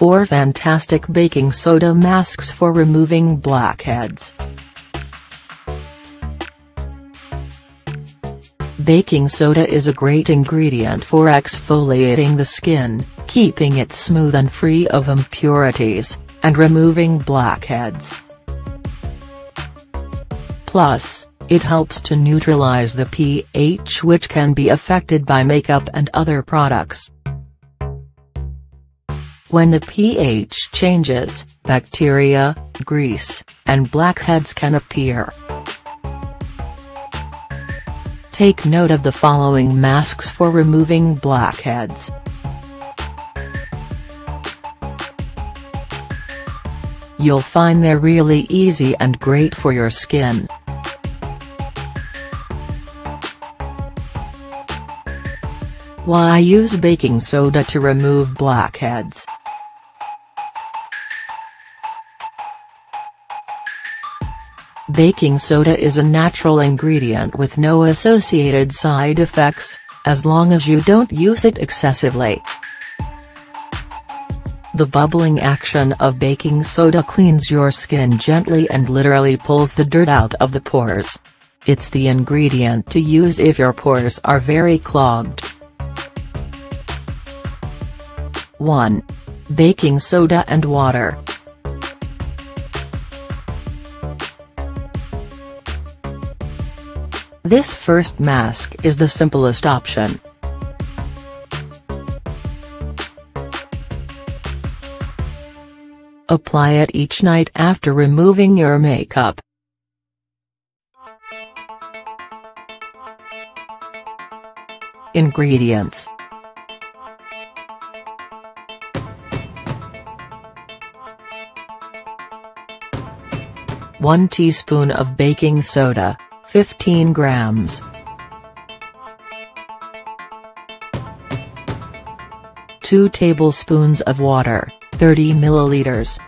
4 fantastic baking soda masks for removing blackheads. Baking soda is a great ingredient for exfoliating the skin, keeping it smooth and free of impurities, and removing blackheads. Plus, it helps to neutralize the pH, which can be affected by makeup and other products. When the pH changes, bacteria, grease, and blackheads can appear. Take note of the following masks for removing blackheads. You'll find they're really easy and great for your skin. Why use baking soda to remove blackheads? Baking soda is a natural ingredient with no associated side effects, as long as you don't use it excessively. The bubbling action of baking soda cleans your skin gently and literally pulls the dirt out of the pores. It's the ingredient to use if your pores are very clogged. 1. Baking soda and water. This first mask is the simplest option. Apply it each night after removing your makeup. Ingredients: 1 teaspoon of baking soda, 15 grams. 2 tablespoons of water, 30 milliliters.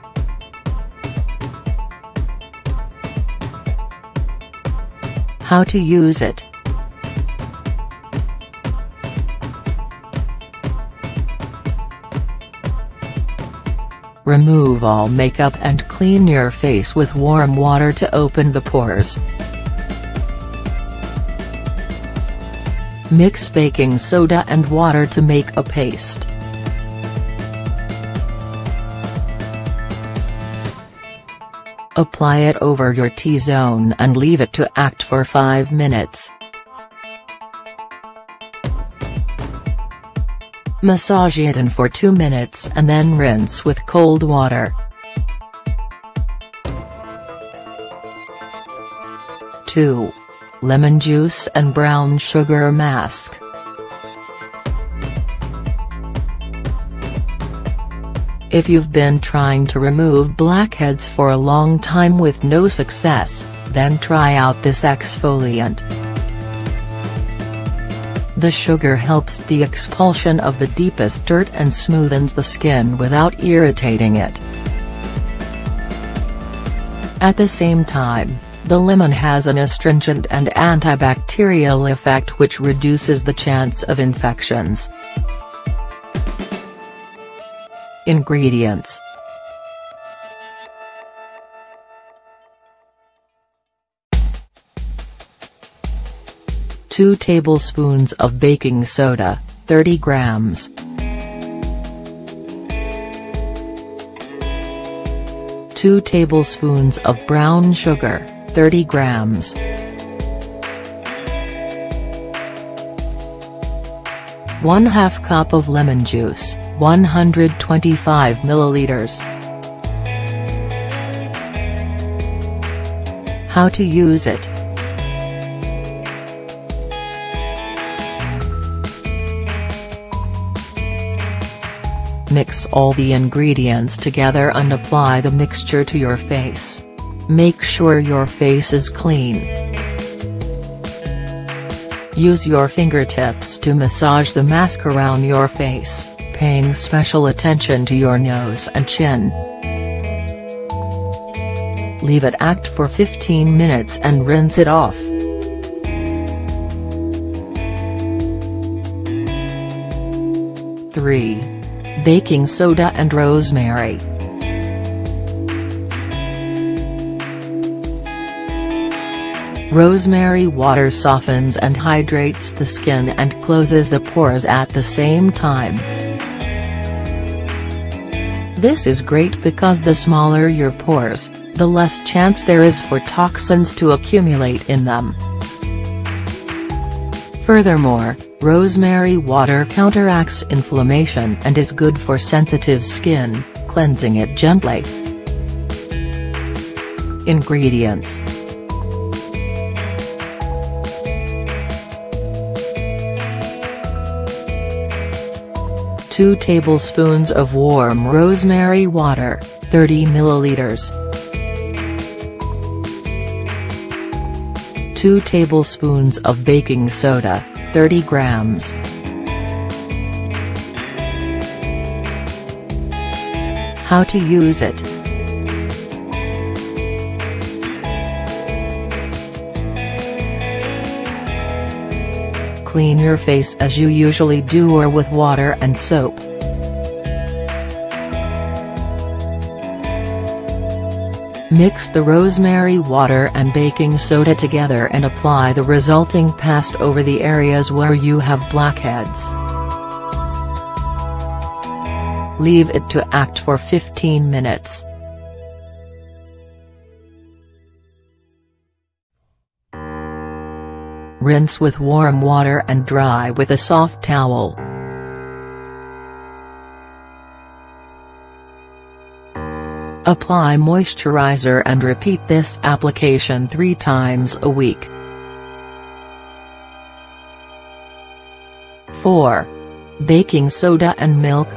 How to use it? Remove all makeup and clean your face with warm water to open the pores. Mix baking soda and water to make a paste. Apply it over your T-zone and leave it to act for 5 minutes. Massage it in for 2 minutes and then rinse with cold water. 2. Lemon juice and brown sugar mask. If you've been trying to remove blackheads for a long time with no success, then try out this exfoliant. The sugar helps the expulsion of the deepest dirt and smoothens the skin without irritating it. At the same time, the lemon has an astringent and antibacterial effect which reduces the chance of infections. Ingredients: 2 tablespoons of baking soda, 30 grams. 2 tablespoons of brown sugar, 30 grams. 1/2 cup of lemon juice, 125 milliliters. How to use it? Mix all the ingredients together and apply the mixture to your face. Make sure your face is clean. Use your fingertips to massage the mask around your face, paying special attention to your nose and chin. Leave it act for 15 minutes and rinse it off. 3. baking soda and rosemary. Rosemary water softens and hydrates the skin and closes the pores at the same time. This is great because the smaller your pores, the less chance there is for toxins to accumulate in them. Furthermore, rosemary water counteracts inflammation and is good for sensitive skin, cleansing it gently. Ingredients: 2 tablespoons of warm rosemary water, 30 milliliters. 2 tablespoons of baking soda, 30 grams. How to use it? Clean your face as you usually do or with water and soap. Mix the rosemary water and baking soda together and apply the resulting paste over the areas where you have blackheads. Leave it to act for 15 minutes. Rinse with warm water and dry with a soft towel. Apply moisturizer and repeat this application 3 times a week. 4. Baking soda and milk.